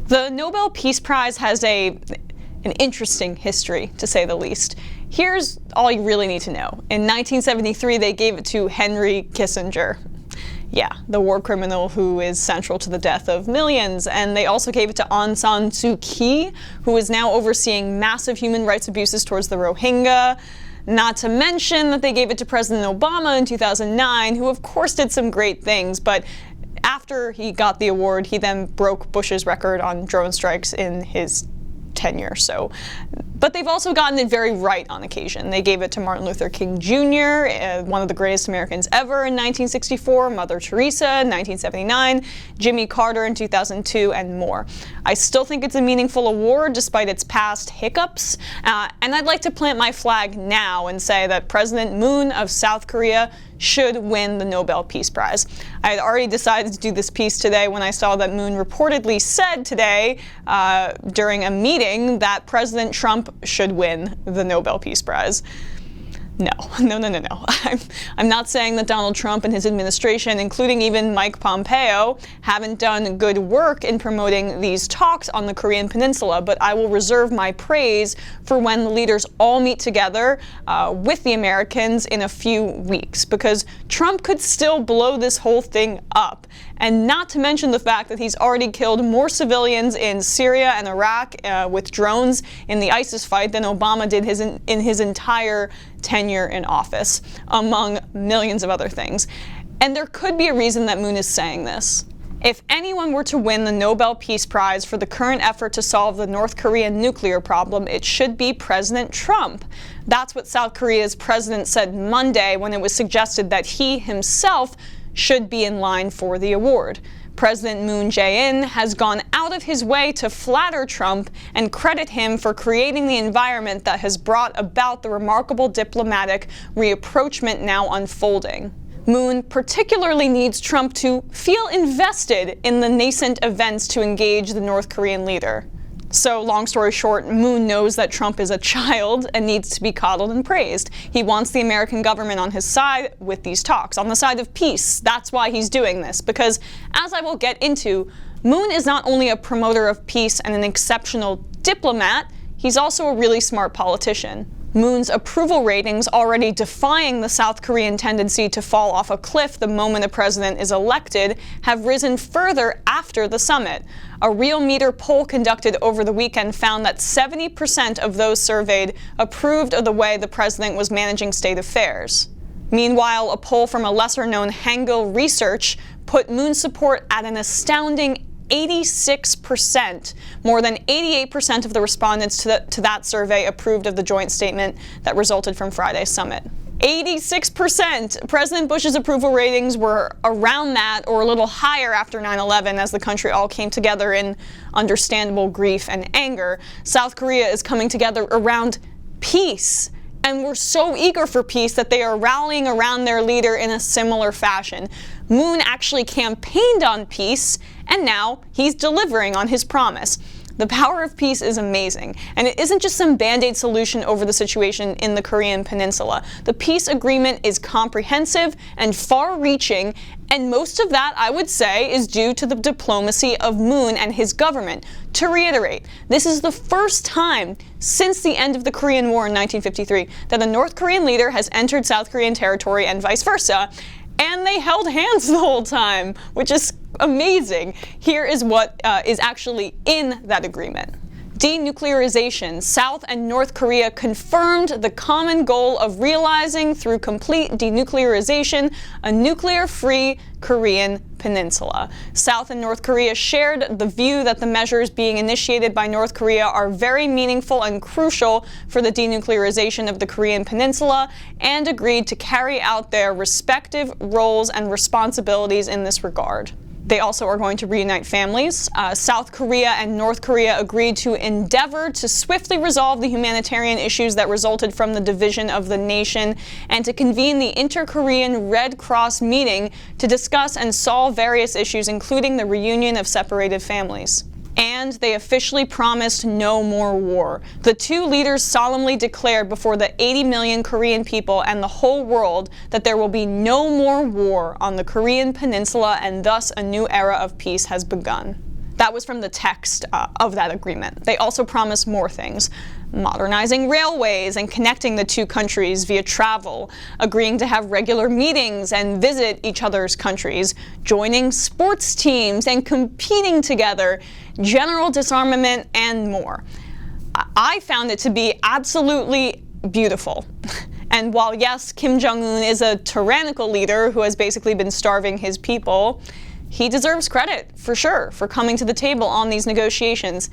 The Nobel Peace Prize has an interesting history, to say the least. Here's all you really need to know. In 1973, they gave it to Henry Kissinger. Yeah, the war criminal who is central to the death of millions. And they also gave it to Aung San Suu Kyi, who is now overseeing massive human rights abuses towards the Rohingya. Not to mention that they gave it to President Obama in 2009, who of course did some great things, but after he got the award, he then broke Bush's record on drone strikes in his tenure. But they've also gotten it very right on occasion. They gave it to Martin Luther King Jr., one of the greatest Americans ever in 1964, Mother Teresa in 1979, Jimmy Carter in 2002, and more. I still think it's a meaningful award despite its past hiccups, and I'd like to plant my flag now and say that President Moon of South Korea should win the Nobel Peace Prize. I had already decided to do this piece today when I saw that Moon reportedly said today during a meeting that President Trump should win the Nobel Peace Prize. No. I'm not saying that Donald Trump and his administration, including even Mike Pompeo, haven't done good work in promoting these talks on the Korean Peninsula, but I will reserve my praise for when the leaders all meet together with the Americans in a few weeks, because Trump could still blow this whole thing up. And not to mention the fact that he's already killed more civilians in Syria and Iraq with drones in the ISIS fight than Obama did in his entire tenure in office, among millions of other things. And there could be a reason that Moon is saying this. If anyone were to win the Nobel Peace Prize for the current effort to solve the North Korean nuclear problem, it should be President Trump. That's what South Korea's president said Monday when it was suggested that he himself should be in line for the award. President Moon Jae-in has gone out of his way to flatter Trump and credit him for creating the environment that has brought about the remarkable diplomatic rapprochement now unfolding. Moon particularly needs Trump to feel invested in the nascent events to engage the North Korean leader. So, long story short, Moon knows that Trump is a child and needs to be coddled and praised. He wants the American government on his side with these talks, on the side of peace. That's why he's doing this, because, as I will get into, Moon is not only a promoter of peace and an exceptional diplomat, he's also a really smart politician. Moon's approval ratings, already defying the South Korean tendency to fall off a cliff the moment a president is elected, have risen further after the summit. A Real Meter poll conducted over the weekend found that 70% of those surveyed approved of the way the president was managing state affairs. Meanwhile, a poll from a lesser-known Hangul Research put Moon's support at an astounding 86%. More than 88% of the respondents to that survey approved of the joint statement that resulted from Friday's summit. 86%! President Bush's approval ratings were around that or a little higher after 9/11 as the country all came together in understandable grief and anger. South Korea is coming together around peace. And we're so eager for peace that they are rallying around their leader in a similar fashion. Moon actually campaigned on peace, and now he's delivering on his promise. The power of peace is amazing, and it isn't just some band-aid solution over the situation in the Korean Peninsula. The peace agreement is comprehensive and far-reaching, and most of that, I would say, is due to the diplomacy of Moon and his government. To reiterate, this is the first time since the end of the Korean War in 1953 that a North Korean leader has entered South Korean territory and vice versa, and they held hands the whole time, which is amazing. Here is what is actually in that agreement. Denuclearization. South and North Korea confirmed the common goal of realizing, through complete denuclearization, a nuclear-free Korean peninsula. South and North Korea shared the view that the measures being initiated by North Korea are very meaningful and crucial for the denuclearization of the Korean peninsula, and agreed to carry out their respective roles and responsibilities in this regard. They also are going to reunite families. South Korea and North Korea agreed to endeavor to swiftly resolve the humanitarian issues that resulted from the division of the nation, and to convene the Inter-Korean Red Cross meeting to discuss and solve various issues, including the reunion of separated families. And they officially promised no more war. The two leaders solemnly declared before the 80 million Korean people and the whole world that there will be no more war on the Korean Peninsula, and thus a new era of peace has begun. That was from the text of that agreement. They also promised more things: modernizing railways and connecting the two countries via travel, agreeing to have regular meetings and visit each other's countries, joining sports teams and competing together, general disarmament, and more. I found it to be absolutely beautiful. And while yes, Kim Jong-un is a tyrannical leader who has basically been starving his people, he deserves credit, for sure, for coming to the table on these negotiations.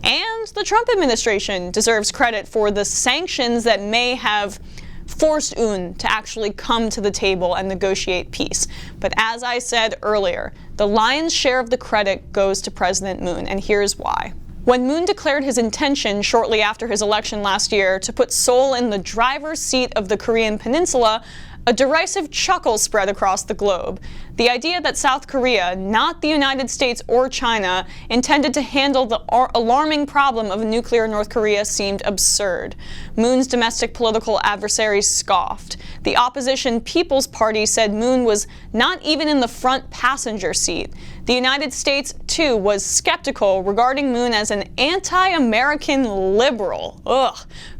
And the Trump administration deserves credit for the sanctions that may have forced Un to actually come to the table and negotiate peace. But as I said earlier, the lion's share of the credit goes to President Moon, and here's why. When Moon declared his intention shortly after his election last year to put Seoul in the driver's seat of the Korean peninsula, a derisive chuckle spread across the globe. The idea that South Korea, not the United States or China, intended to handle the alarming problem of a nuclear North Korea seemed absurd. Moon's domestic political adversaries scoffed. The opposition People's Party said Moon was not even in the front passenger seat. The United States, too, was skeptical regarding Moon as an anti-American liberal,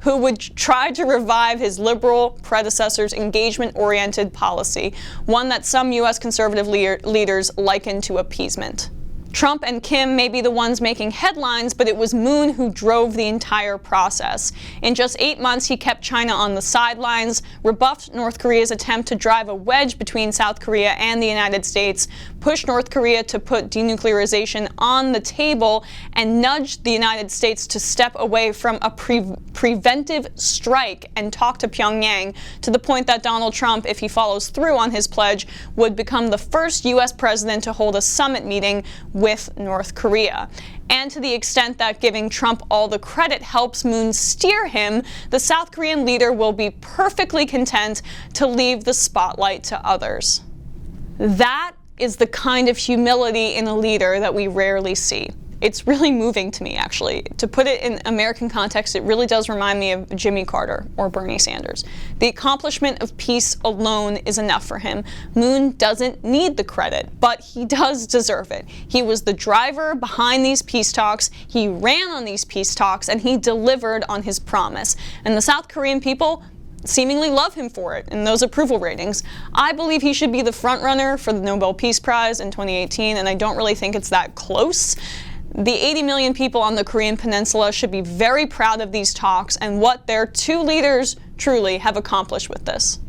who would try to revive his liberal predecessor's engagement-oriented policy, one that some U.S. conservative leaders likened to appeasement. Trump and Kim may be the ones making headlines, but it was Moon who drove the entire process. In just 8 months, he kept China on the sidelines, rebuffed North Korea's attempt to drive a wedge between South Korea and the United States, pushed North Korea to put denuclearization on the table, and nudged the United States to step away from a preventive strike and talk to Pyongyang, to the point that Donald Trump, if he follows through on his pledge, would become the first U.S. president to hold a summit meeting with North Korea. And to the extent that giving Trump all the credit helps Moon steer him, the South Korean leader will be perfectly content to leave the spotlight to others. That is the kind of humility in a leader that we rarely see. It's really moving to me, actually. To put it in American context, it really does remind me of Jimmy Carter or Bernie Sanders. The accomplishment of peace alone is enough for him. Moon doesn't need the credit, but he does deserve it. He was the driver behind these peace talks, he ran on these peace talks, and he delivered on his promise. And the South Korean people seemingly love him for it in those approval ratings. I believe he should be the frontrunner for the Nobel Peace Prize in 2018, and I don't really think it's that close. The 80 million people on the Korean peninsula should be very proud of these talks and what their two leaders truly have accomplished with this.